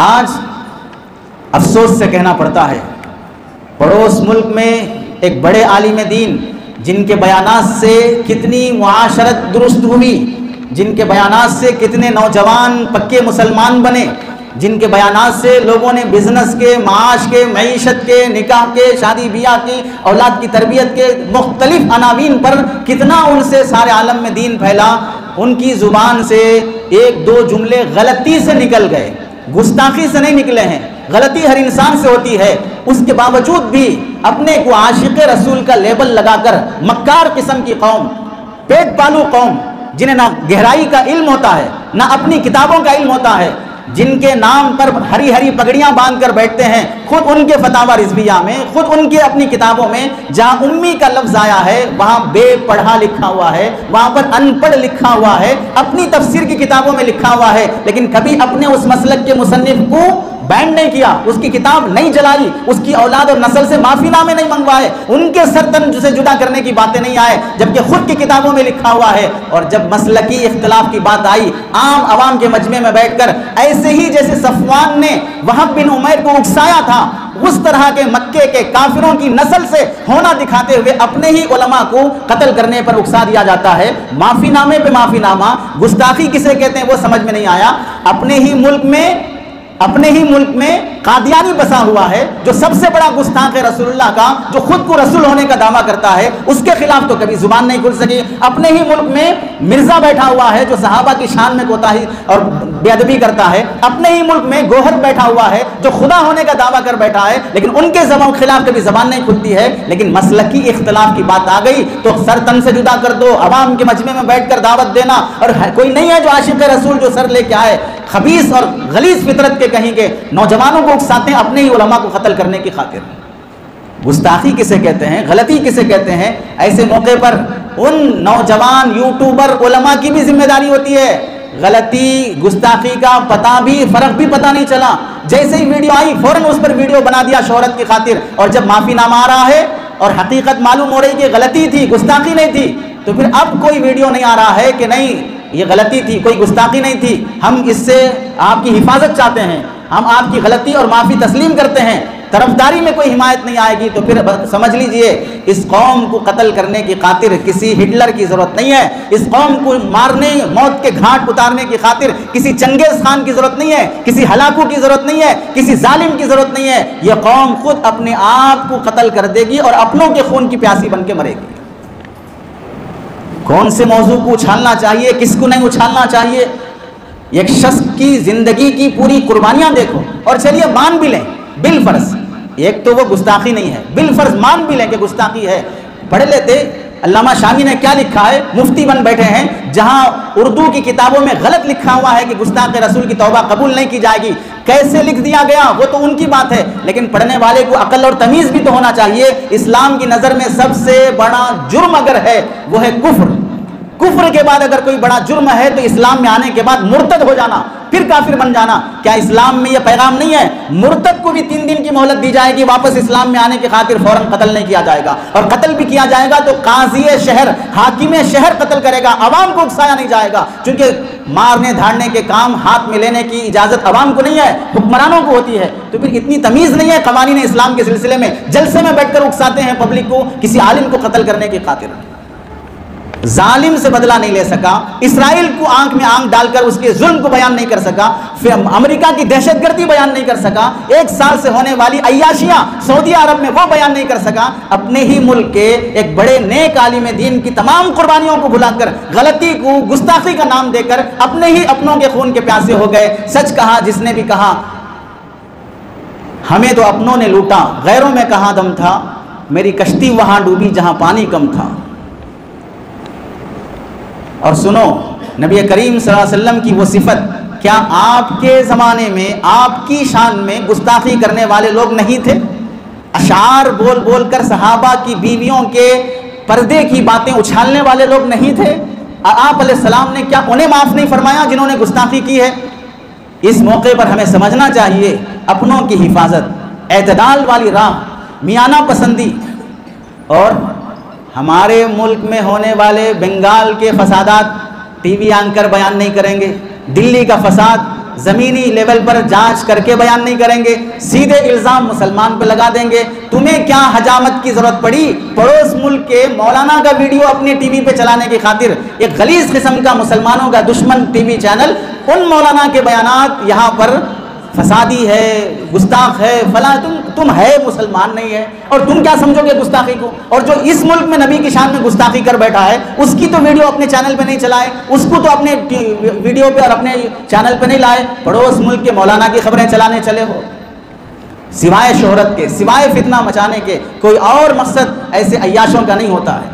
آج افسوس سے کہنا پڑتا ہے، پڑوس ملک میں ایک بڑے عالم دین جن کے بیانات سے کتنی معاشرت درست ہوئی، جن کے بیانات سے کتنے نوجوان پکے مسلمان بنے، جن کے بیانات سے لوگوں نے بزنس کے، معاش کے، معیشت کے، نکاح کے، شادی بیاہ کی، اولاد کی تربیت کے مختلف عناوین پر کتنا ان سے سارے عالم میں دین پھیلا، ان کی زبان سے ایک دو جملے غلطی سے نکل گئے، گستاخی سے نہیں نکلے ہیں، غلطی ہر انسان سے ہوتی ہے، اس کے باوجود بھی اپنے کو عاشق رسول کا لیبل لگا کر مکار قسم کی قوم، پیٹ پالو قوم، جنہیں نہ گہرائی کا علم ہوتا ہے نہ اپنی کتابوں کا علم ہوتا ہے، جن کے نام پر ہری ہری پگڑیاں باندھ کر بیٹھتے ہیں، خود ان کے فتاوی رضویہ میں، خود ان کے اپنی کتابوں میں جہاں امی کا لفظ آیا ہے وہاں بے پڑھا لکھا ہوا ہے، وہاں پر ان پڑھ لکھا ہوا ہے، اپنی تفسیر کی کتابوں میں لکھا ہوا ہے، لیکن کبھی اپنے اس مسلک کے مصنف کو بینڈ نہیں کیا، اس کی کتاب نہیں جلائی، اس کی اولاد اور نسل سے معافی نامے نہیں منگوائے، ان کے سر تن سے جدا کرنے کی باتیں نہیں آئے، جبکہ خود کی کتابوں میں لکھا ہوا ہے۔ اور جب مسلکی اختلاف کی بات آئی، عام عوام کے مجمع میں بیٹھ کر ایسے ہی جیسے صفوان نے وہب بن عمیر کو اکسایا تھا، اس طرح کے مکے کے کافروں کی نسل سے ہونا دکھاتے ہوئے اپنے ہی علماء کو قتل کرنے پر اکسا دیا جاتا ہے۔ معافی نامے پہ معافی نامہ، گستاخی کسے کہتے ہیں وہ سمجھ میں نہیں آیا۔ اپنے ہی ملک میں قادیانی بسا ہوا ہے جو سب سے بڑا گستاخ ہے رسول اللہ کا، جو خود کو رسول ہونے کا دعویٰ کرتا ہے، اس کے خلاف تو کبھی زبان نہیں کھل سکی۔ اپنے ہی ملک میں مرزا بیٹھا ہوا ہے جو صحابہ کی شان میں کوتاہی اور بے ادبی کرتا ہے۔ اپنے ہی ملک میں گوہر بیٹھا ہوا ہے جو خدا ہونے کا دعویٰ کر بیٹھا ہے، لیکن ان کے خلاف کبھی زبان نہیں کھلتی ہے۔ لیکن مسلکی اختلاف کی بات آ گئی تو سر تن سے جدا کر دو، عوام کے مجمع میں بیٹھ کر دعوت دینا، اور کوئی نہیں ہے جو عاشق رسول جو سر لے کے آئے، خبیث اور غلیظ فطرت کے کہیں گے نوجوانوں کو اکساتے ہیں اپنے ہی علماء کو قتل کرنے کی خاطر۔ گستاخی کسے کہتے ہیں، غلطی کسے کہتے ہیں؟ ایسے موقع پر ان نوجوان یوٹیوبر علماء کی بھی ذمہ داری ہوتی ہے۔ غلطی گستاخی کا فرق بھی پتہ نہیں چلا، جیسے ہی ویڈیو آئی فوراً اس پر ویڈیو بنا دیا شہرت کی خاطر، اور جب معافی نامہ آ رہا ہے اور حقیقت معلوم ہو رہی کہ غلطی تھی، گستاخی نہیں تھی، تو پھر اب کوئی ویڈیو نہیں آ رہا ہے کہ نہیں یہ غلطی تھی، کوئی گستاخی نہیں تھی، ہم اس سے آپ کی حفاظت چاہتے ہیں، ہم آپ کی غلطی اور معافی تسلیم کرتے ہیں، طرفداری میں کوئی حمایت نہیں آئے گی، تو پھر سمجھ لیجئے اس قوم کو قتل کرنے کی خاطر کسی ہٹلر کی ضرورت نہیں ہے، اس قوم کو مارنے، موت کے گھاٹ اتارنے کی خاطر کسی چنگیز خان کی ضرورت نہیں ہے، کسی ہلاکو کی ضرورت نہیں ہے، کسی ظالم کی ضرورت نہیں ہے۔ یہ قوم خود اپنے آپ کو قتل کر دے گی اور اپنوں کے خون کی پیاسی بن کے مرے گی۔ کون سے موضوع کو اچھالنا چاہیے، کس کو نہیں اچھالنا چاہیے؟ ایک شخص کی زندگی کی پوری قربانیاں دیکھو، اور چلیے مان بھی لیں بالفرض، ایک تو وہ گستاخی نہیں ہے، بالفرض مان بھی لیں کہ گستاخی ہے، پڑھ لیتے علامہ شامی نے کیا لکھا ہے، مفتی بن بیٹھے ہیں، جہاں اردو کی کتابوں میں غلط لکھا ہوا ہے کہ گستاخ رسول کی توبہ قبول نہیں کی جائے گی، کیسے لکھ دیا گیا وہ تو ان کی بات ہے، لیکن پڑھنے والے کو عقل اور تمیز بھی تو ہونا چاہیے۔ اسلام کی نظر میں سب سے بڑا جرم اگر ہے وہ ہے کفر۔ کفر کے بعد اگر کوئی بڑا جرم ہے تو اسلام میں آنے کے بعد مرتد ہو جانا، پھر کافر بن جانا۔ کیا اسلام میں یہ پیغام نہیں ہے؟ مرتد کو بھی 3 دن کی مہلت دی جائے گی، واپس اسلام میں آنے کی خاطر فوراً قتل نہیں کیا جائے گا، اور قتل بھی کیا جائے گا تو قاضی شہر، حاکم شہر قتل کرے گا، عوام کو اکسایا نہیں جائے گا، چونکہ مارنے دھاڑنے کے کام ہاتھ میں لینے کی اجازت عوام کو نہیں ہے، حکمرانوں کو ہوتی ہے۔ تو پھر اتنی تمیز نہیں ہے قوانین اسلام کے سلسلے میں، جلسے میں بیٹھ کر اکساتے ہیں پبلک کو کسی عالم کو قتل کرنے کی خاطر۔ ظالم سے بدلہ نہیں لے سکا، اسرائیل کو آنکھ میں آنکھ ڈال کر اس کے ظلم کو بیان نہیں کر سکا، پھر امریکہ کی دہشت گردی بیان نہیں کر سکا، 1 سال سے ہونے والی عیاشیاں سعودی عرب میں وہ بیان نہیں کر سکا، اپنے ہی ملک کے ایک بڑے نیک عالم دین کی تمام قربانیوں کو بھلا کر، غلطی کو گستاخی کا نام دے کر اپنے ہی اپنوں کے خون کے پیاسے ہو گئے۔ سچ کہا جس نے بھی کہا، ہمیں تو اپنوں نے لوٹا، غیروں میں کہاں دم تھا، میری کشتی وہاں ڈوبی جہاں پانی کم تھا۔ اور سنو نبی کریم صلی اللہ علیہ وسلم کی وہ صفت، کیا آپ کے زمانے میں آپ کی شان میں گستاخی کرنے والے لوگ نہیں تھے؟ اشعار بول بول کر صحابہ کی بیویوں کے پردے کی باتیں اچھالنے والے لوگ نہیں تھے؟ آپ علیہ السلام نے کیا انہیں معاف نہیں فرمایا جنہوں نے گستاخی کی ہے؟ اس موقع پر ہمیں سمجھنا چاہیے اپنوں کی حفاظت، اعتدال والی راہ، میانہ پسندی، اور ہمارے ملک میں ہونے والے بنگال کے فسادات ٹی وی اینکر بیان نہیں کریں گے، دلی کا فساد زمینی لیول پر جانچ کر کے بیان نہیں کریں گے، سیدھے الزام مسلمان پہ لگا دیں گے۔ تمہیں کیا حجامت کی ضرورت پڑی پڑوس ملک کے مولانا کا ویڈیو اپنے ٹی وی پہ چلانے کی خاطر؟ ایک غلیظ قسم کا مسلمانوں کا دشمن ٹی وی چینل ان مولانا کے بیانات یہاں پر فسادی ہے، گستاخ ہے، فلاں، تم ہے مسلمان نہیں ہے، اور تم کیا سمجھو گے گستاخی کو؟ اور جو اس ملک میں نبی کی شان میں گستاخی کر بیٹھا ہے اس کی تو ویڈیو اپنے چینل پہ نہیں چلائے، اس کو تو اپنے ویڈیو پہ اور اپنے چینل پہ نہیں لائے، پڑوس ملک کے مولانا کی خبریں چلانے چلے ہو۔ سوائے شہرت کے، سوائے فتنہ مچانے کے کوئی اور مقصد ایسے عیاشوں کا نہیں ہوتا ہے۔